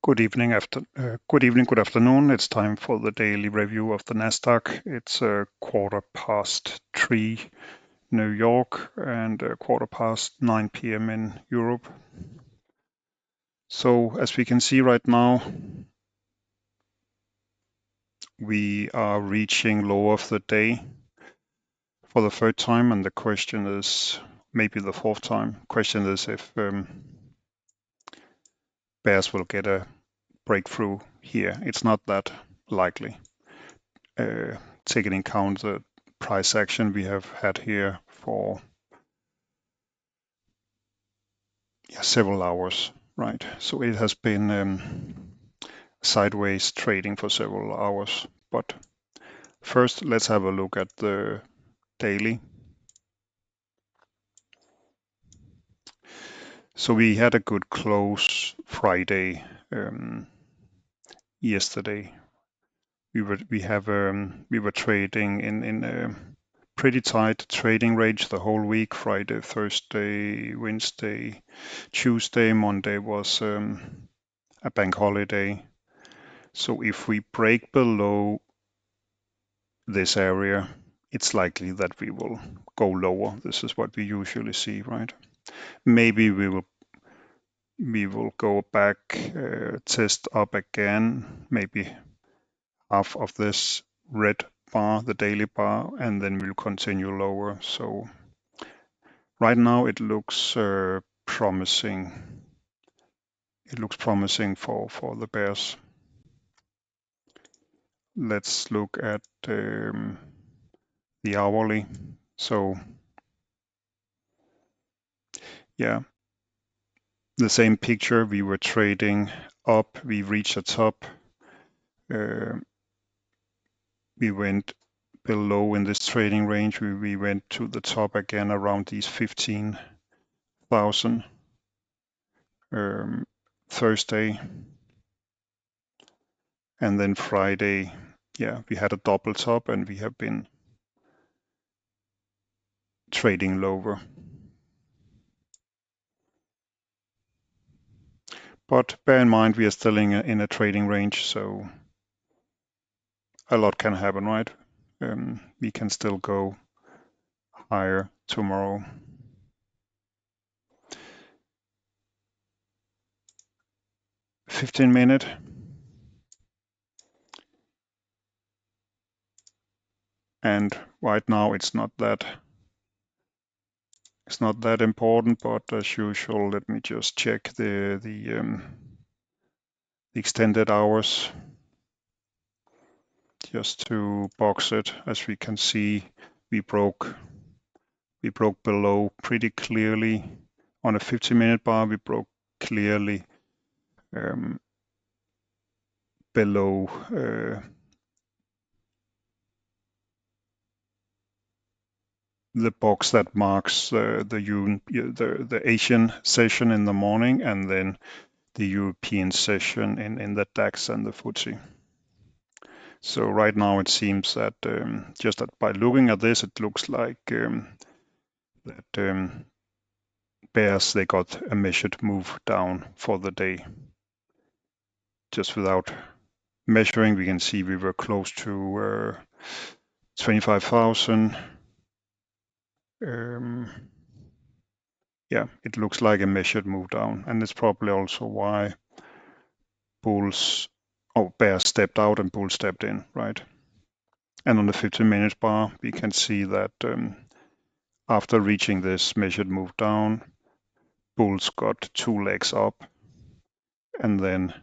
Good evening, good afternoon. It's time for the daily review of the Nasdaq. It's 3:15 New York and 9:15 p.m. in Europe. So as we can see right now, we are reaching low of the day for the third time, and the question is, maybe the fourth time. Question is if bears will get a breakthrough here. It's not that likely. Taking into account the price action we have had here for several hours, right? So it has been sideways trading for several hours. But first, let's have a look at the daily. So we had a good close Friday yesterday. We were trading in a pretty tight trading range the whole week. Friday, Thursday, Wednesday, Tuesday, Monday was a bank holiday. So if we break below this area, it's likely that we will go lower. This is what we usually see, right? Maybe we will go back, test up again, maybe half of this red bar, the daily bar, and then we'll continue lower. So right now it looks promising. It looks promising for the bears. Let's look at the hourly. So yeah, the same picture. We were trading up. We reached a top. We went below in this trading range. We went to the top again around these 15,000 Thursday, and then Friday. Yeah, we had a double top, and we have been trading lower. But bear in mind, we are still in a trading range, so a lot can happen, right? We can still go higher tomorrow. $15-minute. And right now it's not that important, but as usual, let me just check the extended hours just to box it. As we can see, we broke below pretty clearly on a 50-minute bar. We broke clearly below the box that marks the Asian session in the morning, and then the European session in the DAX and the FTSE. So right now it seems that just that by looking at this, it looks like that bears, they got a measured move down for the day. Just without measuring, we can see we were close to 25,000. Yeah, it looks like a measured move down, and it's probably also why bears stepped out and bulls stepped in, right? And on the 15-minute bar, we can see that after reaching this measured move down, bulls got 2 legs up and then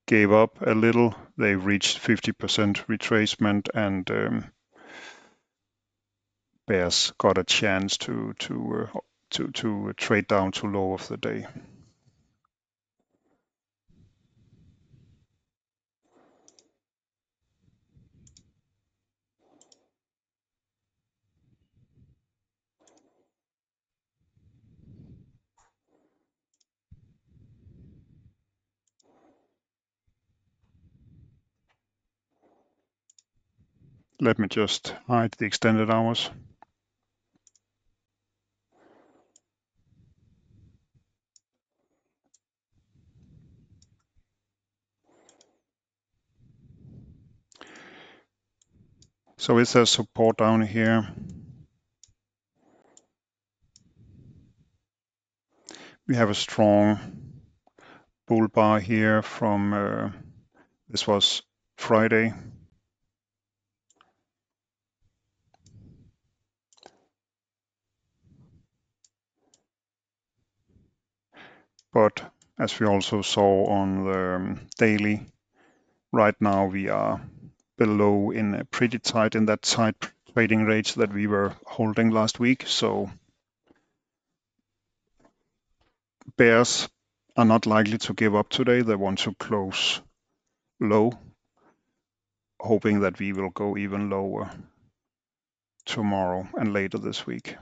gave up a little. They reached 50% retracement, and bears got a chance to trade down to low of the day. Let me just hide the extended hours. So is there support down here? We have a strong bull bar here from this was Friday. But as we also saw on the daily, right now we are below in a pretty tight in that tight trading range that we were holding last week. So bears are not likely to give up today. They want to close low, hoping that we will go even lower tomorrow and later this week.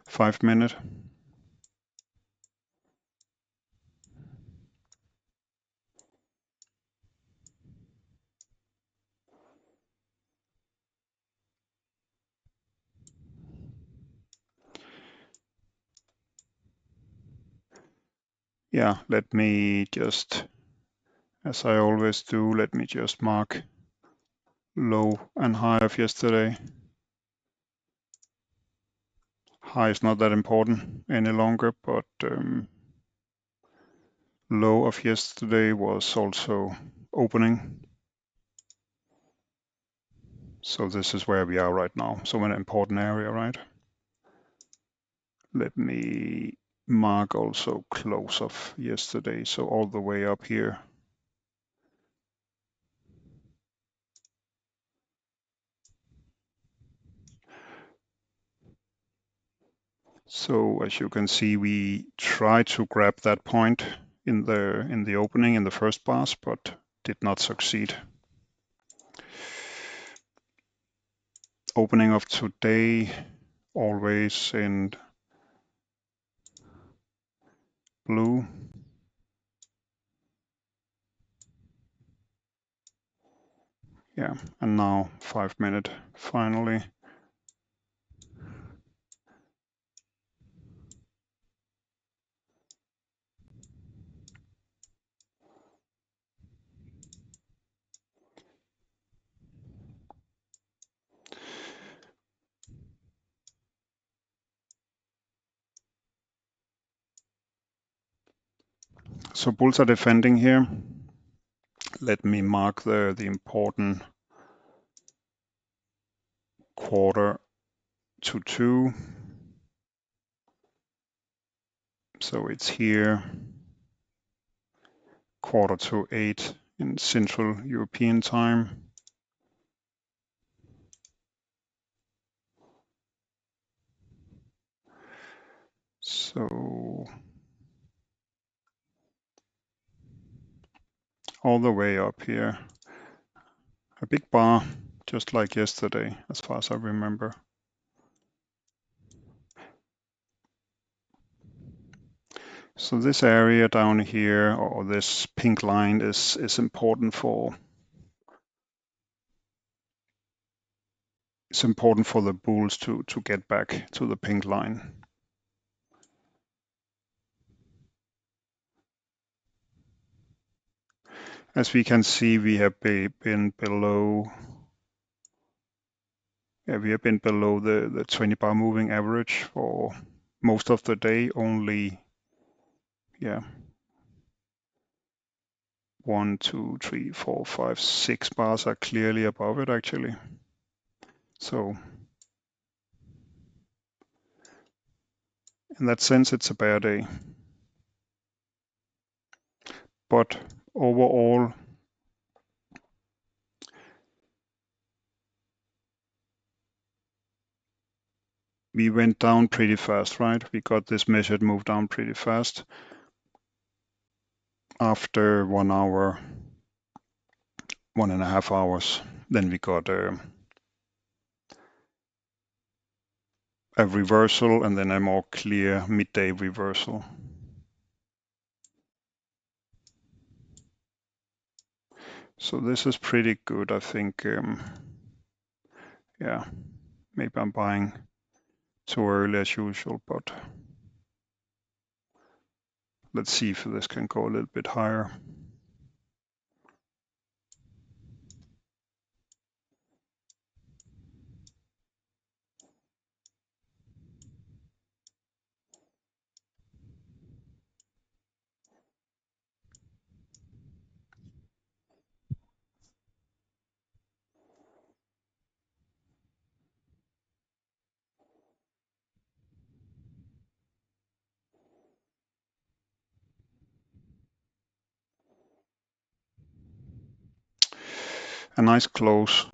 5 minute. Yeah, let me just, as I always do, let me just mark low and high of yesterday. High is not that important any longer, but low of yesterday was also opening. So this is where we are right now. So an important area, right? Let me mark also close of yesterday. So all the way up here. So as you can see, we try to grab that point in the opening in the first bars, but did not succeed. Opening of today, always in blue. Yeah, and now 5 minute finally. So bulls are defending here. Let me mark the important quarter to 2. So it's here, quarter to 8 in Central European time. So all the way up here, a big bar, just like yesterday, as far as I remember. So this area down here, or this pink line, is important for the bulls to get back to the pink line. As we can see, we have been below. Yeah, we have been below the 20 bar moving average for most of the day. Only, yeah, 1, 2, 3, 4, 5, 6 bars are clearly above it actually. So in that sense, it's a bad day. But overall, we went down pretty fast, right? We got this measured move down pretty fast. After 1 hour, 1.5 hours, then we got a reversal and then a more clear midday reversal. So this is pretty good, I think. Yeah, maybe I'm buying too early as usual, but let's see if this can go a little bit higher. A nice close.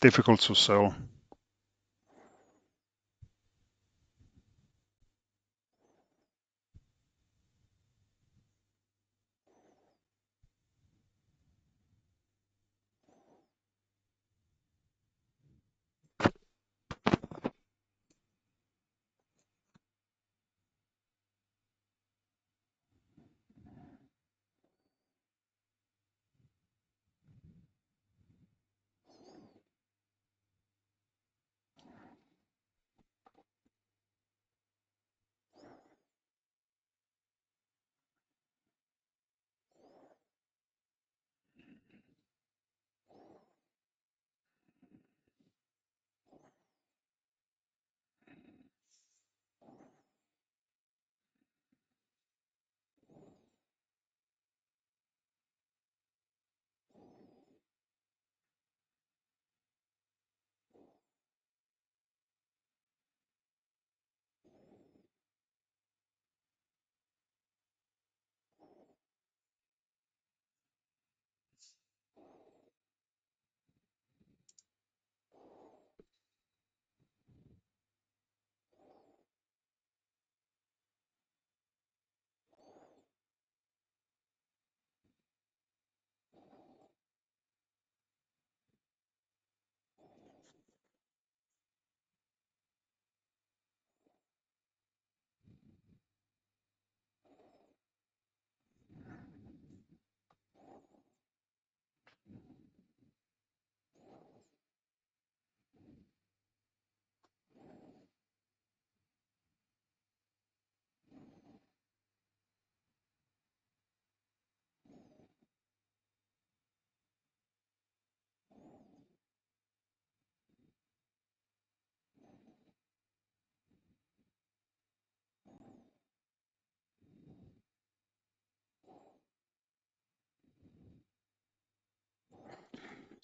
Difficult to sell.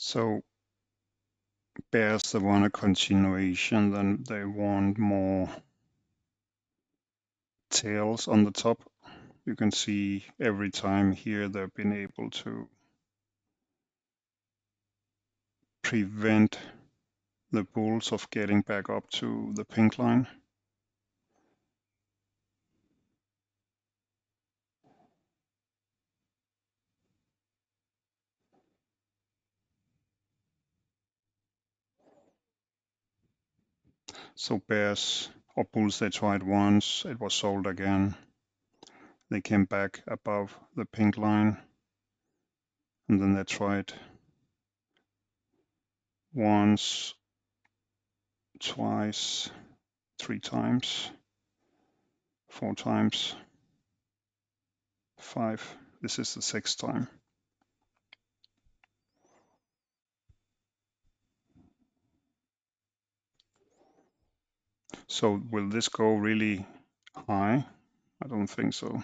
So bears, they want a continuation, then they want more tails on the top. You can see every time here they've been able to prevent the bulls of getting back up to the pink line. So bears or bulls, they tried once, it was sold again. They came back above the pink line, and then they tried once, twice, 3 times, 4 times, 5. This is the 6th time. So will this go really high? I don't think so.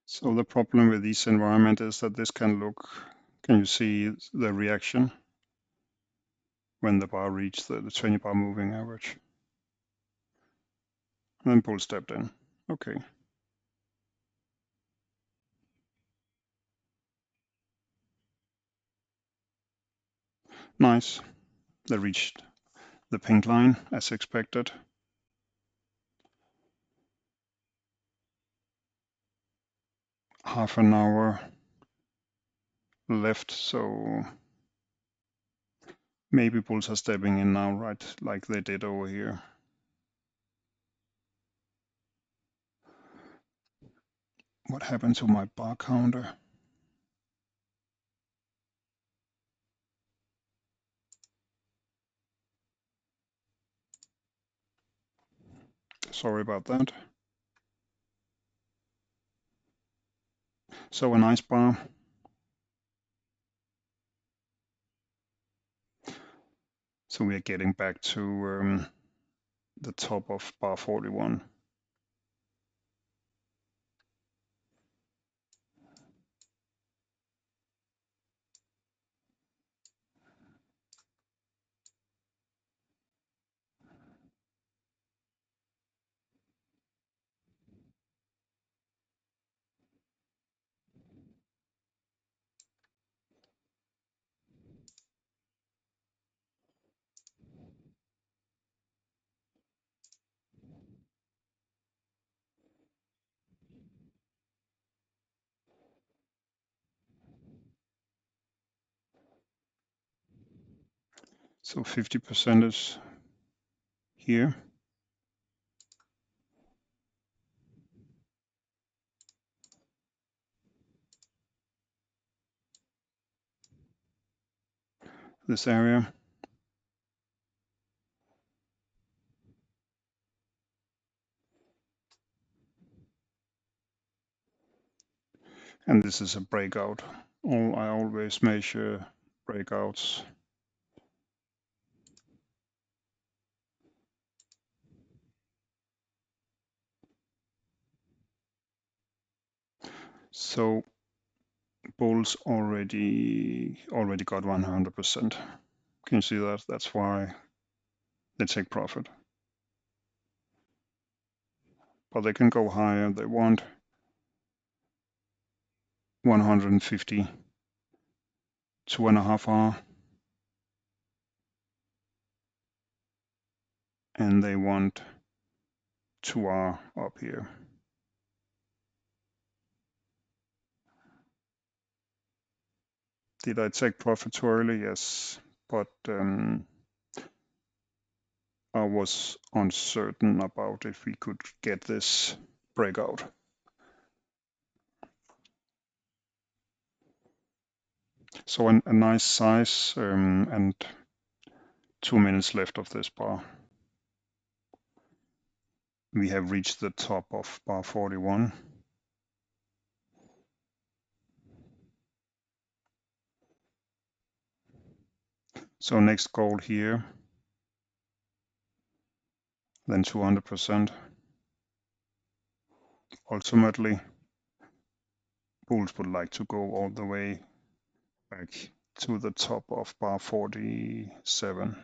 So the problem with this environment is that this can look, can you see the reaction when the bar reached the 20 bar moving average? And then bull stepped in. Okay. Nice. They reached the pink line as expected. Half an hour left, so maybe bulls are stepping in now, right, like they did over here. What happened to my bar counter? Sorry about that. So a nice bar. So we are getting back to the top of bar 41. So 50% is here. This area. And this is a breakout. I always measure breakouts. So bulls already got 100%. Can you see that? That's why they take profit. But they can go higher. They want 150, 2.5 hour, and they want 2 hour up here. Did I take profit too early? Yes, but I was uncertain about if we could get this breakout. So a nice size and 2 minutes left of this bar. We have reached the top of bar 41. So next goal here, then 200%. Ultimately, bulls would like to go all the way back to the top of bar 47.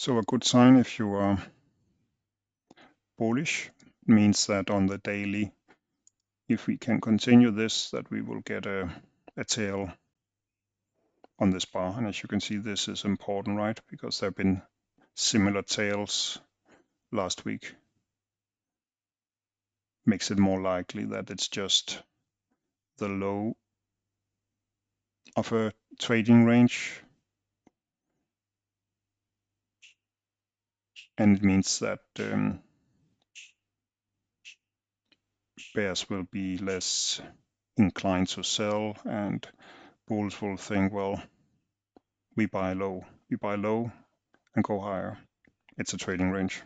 So a good sign if you are bullish means that on the daily, if we can continue this, that we will get a tail on this bar. And as you can see, this is important, right? Because there have been similar tails last week. Makes it more likely that it's just the low of a trading range. And it means that bears will be less inclined to sell and bulls will think, well, we buy low and go higher. It's a trading range.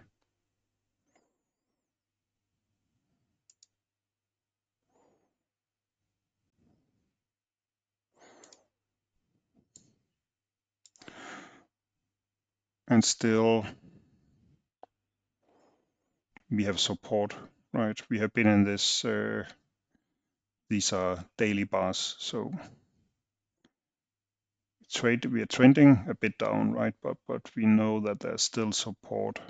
And still we have support, right? We have been in this, these are daily bars, so are trending a bit down, right? But we know that there's still support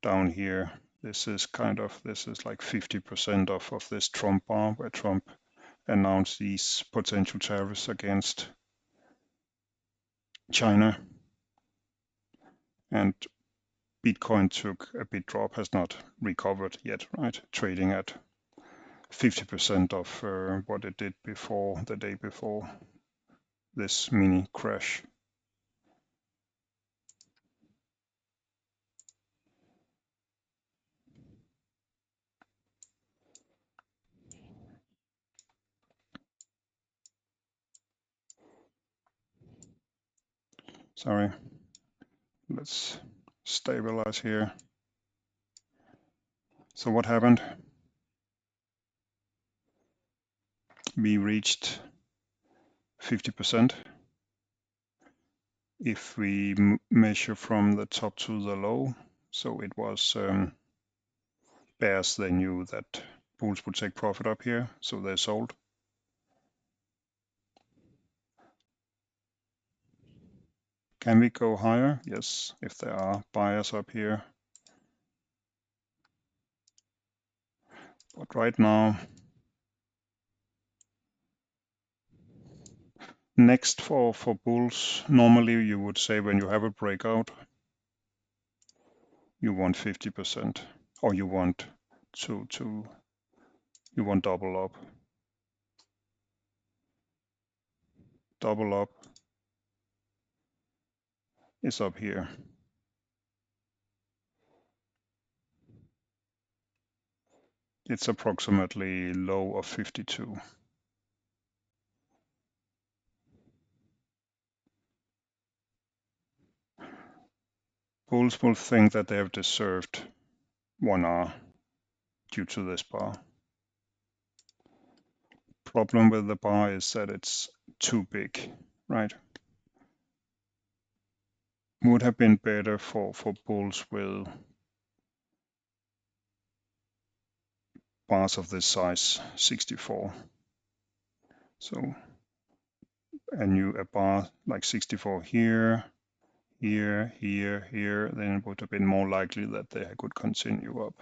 down here. This is like 50% of this Trump bar, where Trump announced these potential tariffs against China. And Bitcoin took a big drop, has not recovered yet, right? Trading at 50% of what it did before, the day before this mini crash. Sorry, let's stabilize here. So what happened? We reached 50%. If we measure from the top to the low, so it was bears, they knew that bulls would take profit up here, so they sold. Can we go higher? Yes, if there are buyers up here. But right now, next for bulls, normally you would say when you have a breakout, you want 50%, or you want you want double up. Double up is up here. It's approximately low of 52. Bulls will think that they have deserved 1R due to this bar. Problem with the bar is that it's too big, right? Would have been better for bulls with bars of this size, 64. So a bar like 64 here, here, here, here, then it would have been more likely that they could continue up.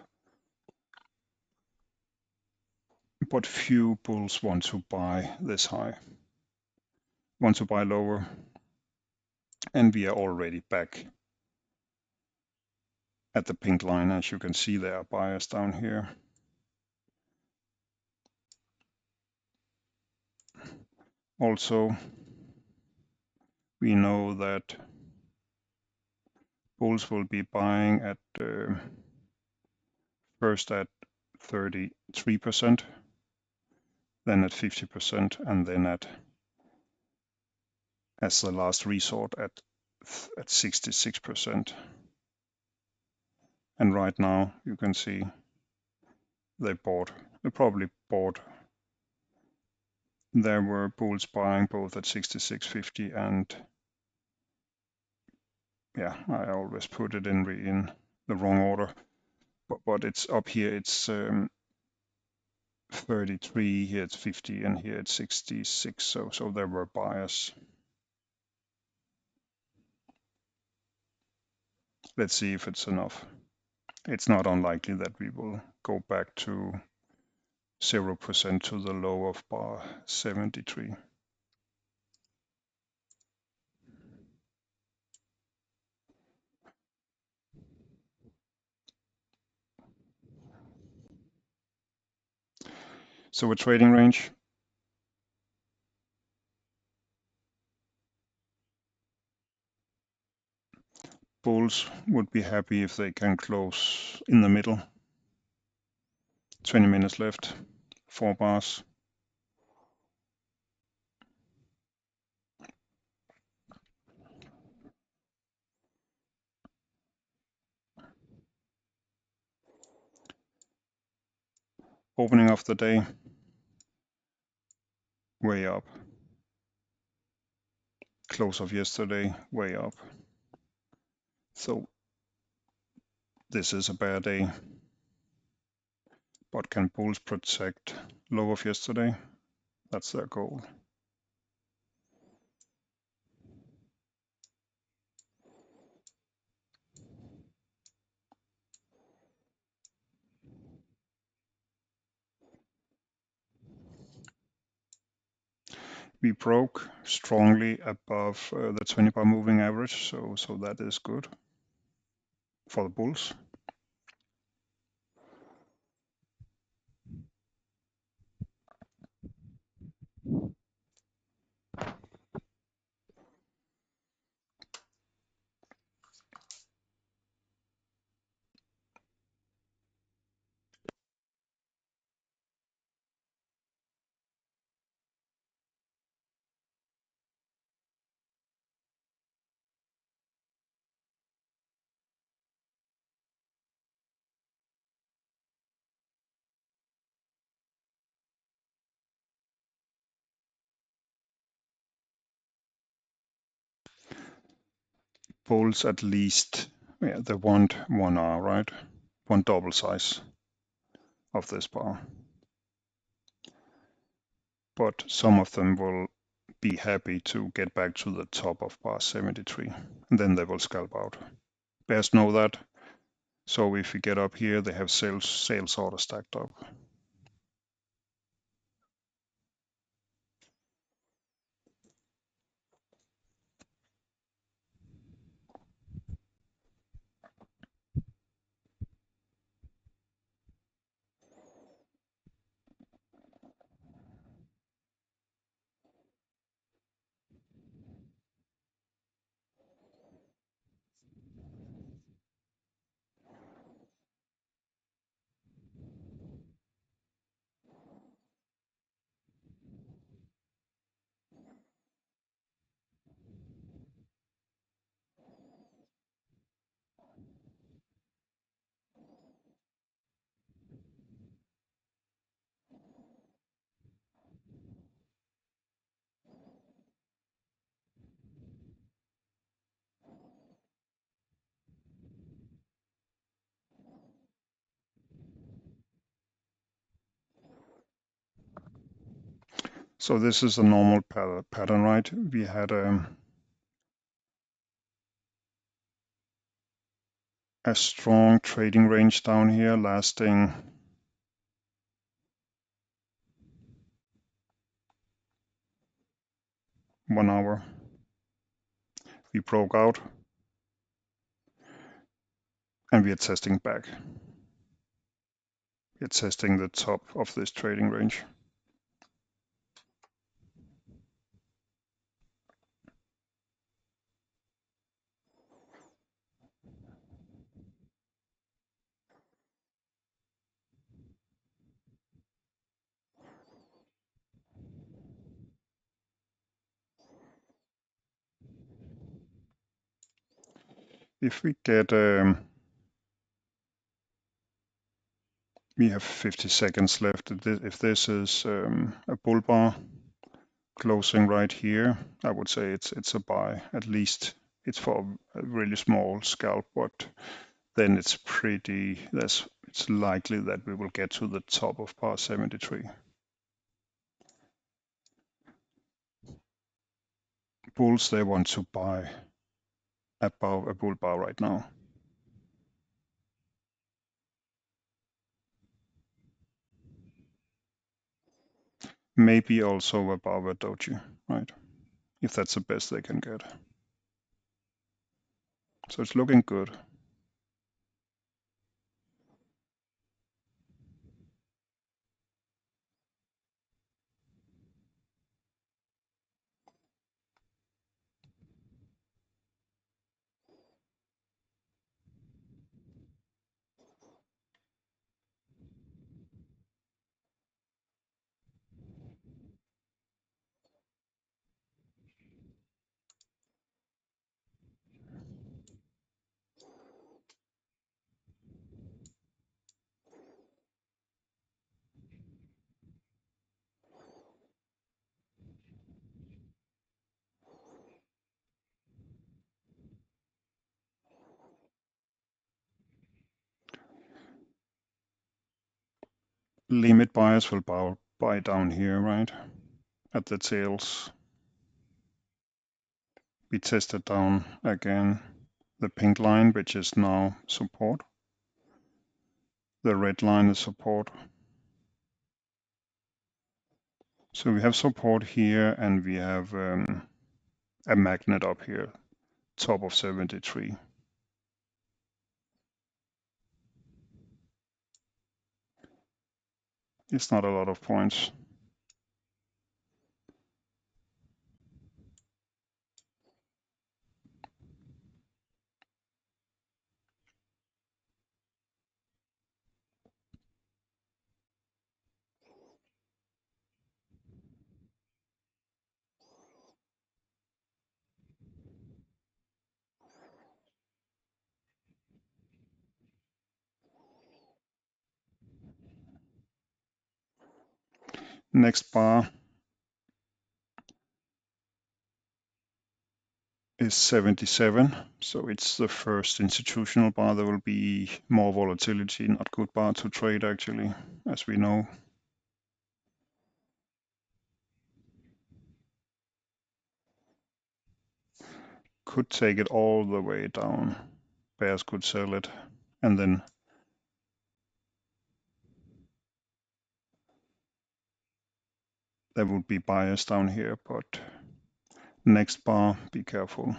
But few bulls want to buy this high, want to buy lower, and we are already back at the pink line. As you can see, there are buyers down here. Also, we know that bulls will be buying at first at 33%, then at 50%, and then as the last resort at 66%. And right now you can see they probably bought. There were bulls buying both at 66.50 and yeah, I always put it in the wrong order, but it's up here, it's 33, here it's 50, and here it's 66, so there were buyers. Let's see if it's enough. It's not unlikely that we will go back to 0% to the low of bar 73. So a trading range. Bulls would be happy if they can close in the middle. 20 minutes left, 4 bars. Opening of the day, way up. Close of yesterday, way up. So this is a bad day. But can bulls protect low of yesterday? That's their goal. We broke strongly above the 20-bar moving average, so that is good for the bulls. Bulls at least, yeah, they want 1 hour, right? One double size of this bar. But some of them will be happy to get back to the top of bar 73, and then they will scalp out. Bears know that. So if we get up here, they have sales order stacked up. So this is a normal pattern, right? We had a strong trading range down here lasting one hour. We broke out and we are testing back. We're testing the top of this trading range. If we get, we have 50 seconds left. If this is a bull bar closing right here, I would say it's a buy. At least it's for a really small scalp, but then it's likely that we will get to the top of bar 73. Bulls, they want to buy above a bull bar right now. Maybe also above a doji, right? If that's the best they can get. So it's looking good. Limit buyers will buy down here, right? At the tails. We tested down again the pink line, which is now support. The red line is support. So we have support here, and we have a magnet up here, top of 73. It's not a lot of points. Next bar is 77. So it's the first institutional bar. There will be more volatility, not good bar to trade actually, as we know. Could take it all the way down. Bears could sell it, and then there would be buyers down here, but next bar, be careful.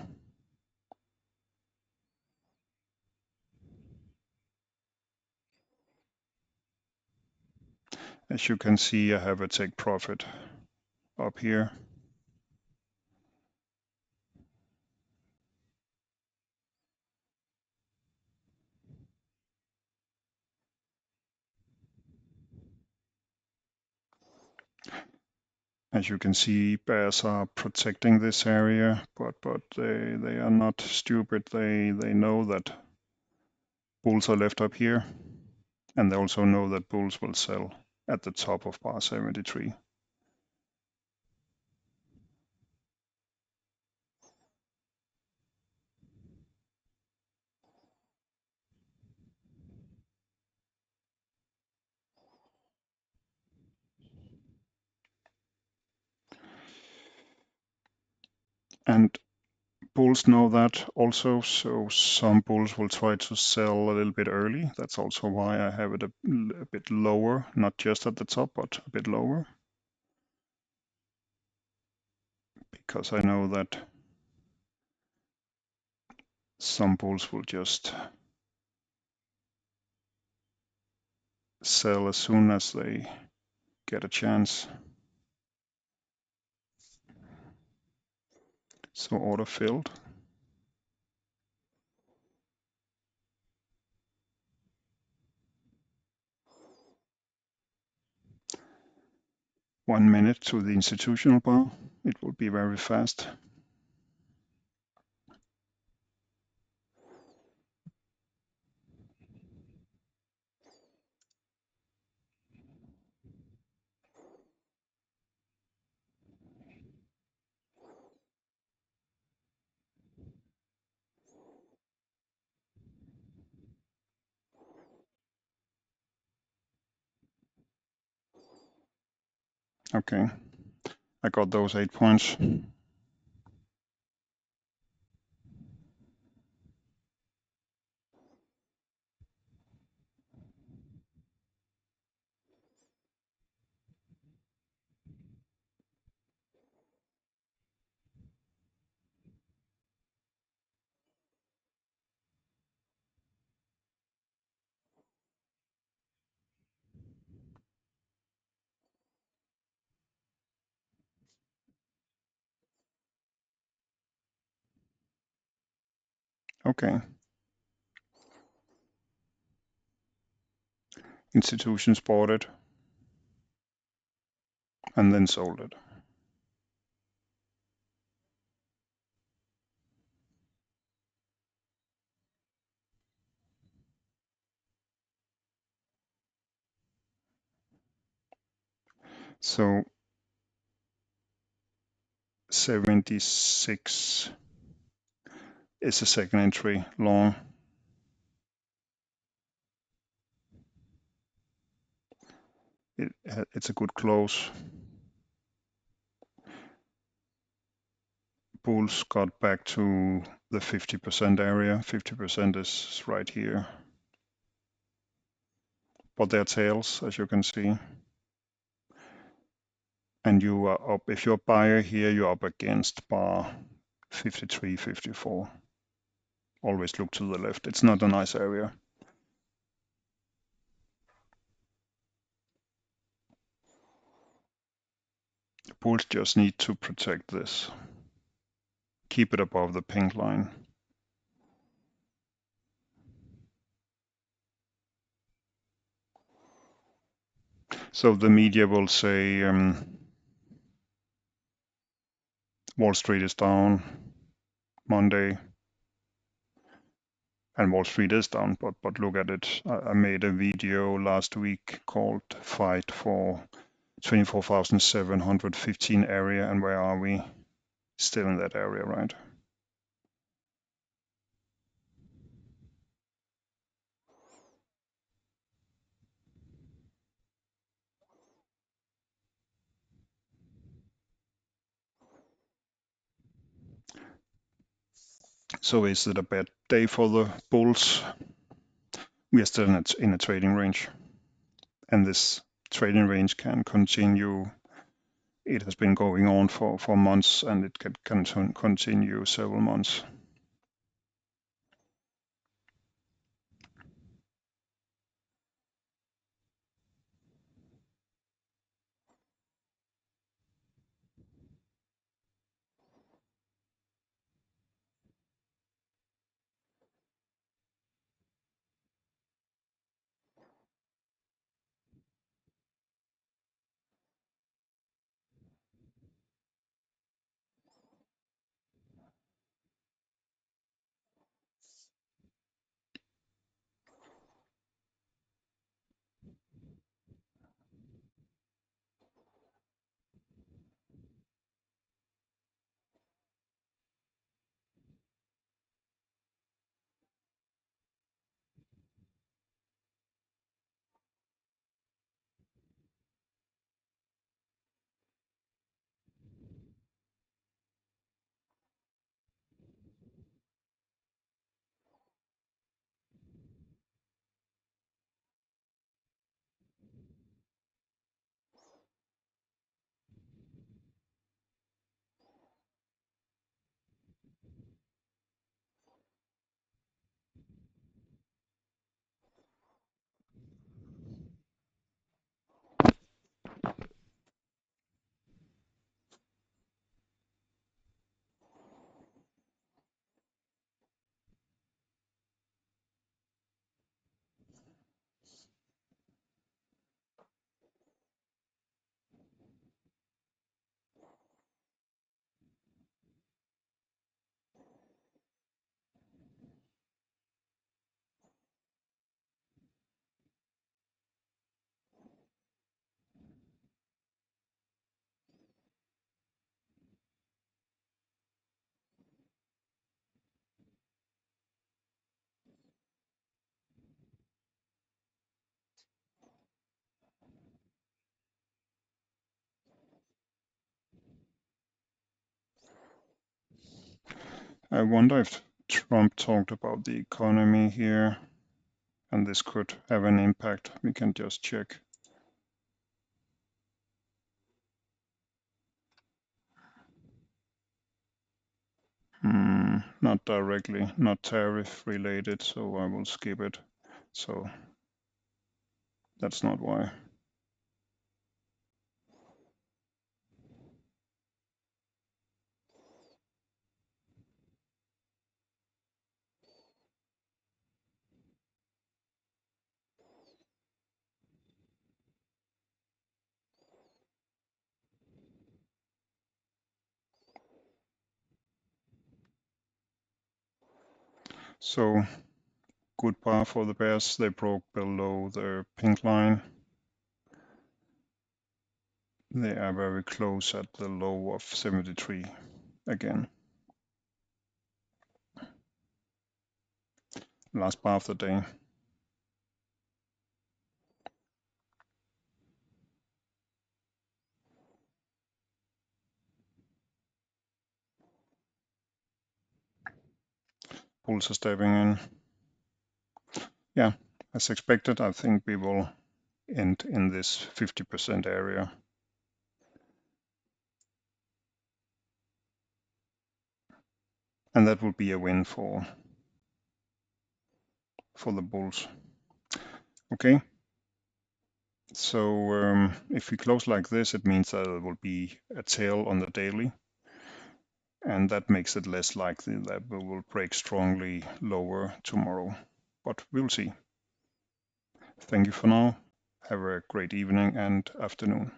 As you can see, I have a take profit up here. As you can see, bears are protecting this area, but they are not stupid. They know that bulls are left up here, and they also know that bulls will sell at the top of bar 73. And bulls know that also, so some bulls will try to sell a little bit early. That's also why I have it a bit lower, not just at the top, but a bit lower, because I know that some bulls will just sell as soon as they get a chance. So order filled. One minute to the institutional bar. It will be very fast. Okay, I got those 8 points. Okay. Institutions bought it and then sold it. So 76 is a second entry long. It's a good close. Bulls got back to the 50% area. 50% is right here. But they're tails, as you can see. and you are up, if you're a buyer here, you're up against bar 53, 54. Always look to the left. It's not a nice area. The bulls just need to protect this. Keep it above the pink line. So the media will say Wall Street is down Monday, and Wall Street is down, but look at it. I made a video last week called Fight for 24,715 area, and where are we? Still in that area, right? So is it a bad day for the bulls? We are still in a trading range, and this trading range can continue. It has been going on for months, and it can continue several months. I wonder if Trump talked about the economy here, and this could have an impact. We can just check. Not directly, not tariff related, so I will skip it. So that's not why. So good bar for the bears. They broke below the pink line. They are very close at the low of 73 again. Last bar of the day. Bulls are stepping in. Yeah, as expected, I think we will end in this 50% area. and that would be a win for the bulls. Okay, so if we close like this, it means that there will be a tail on the daily, and that makes it less likely that we will break strongly lower tomorrow, but we'll see. Thank you for now. Have a great evening and afternoon.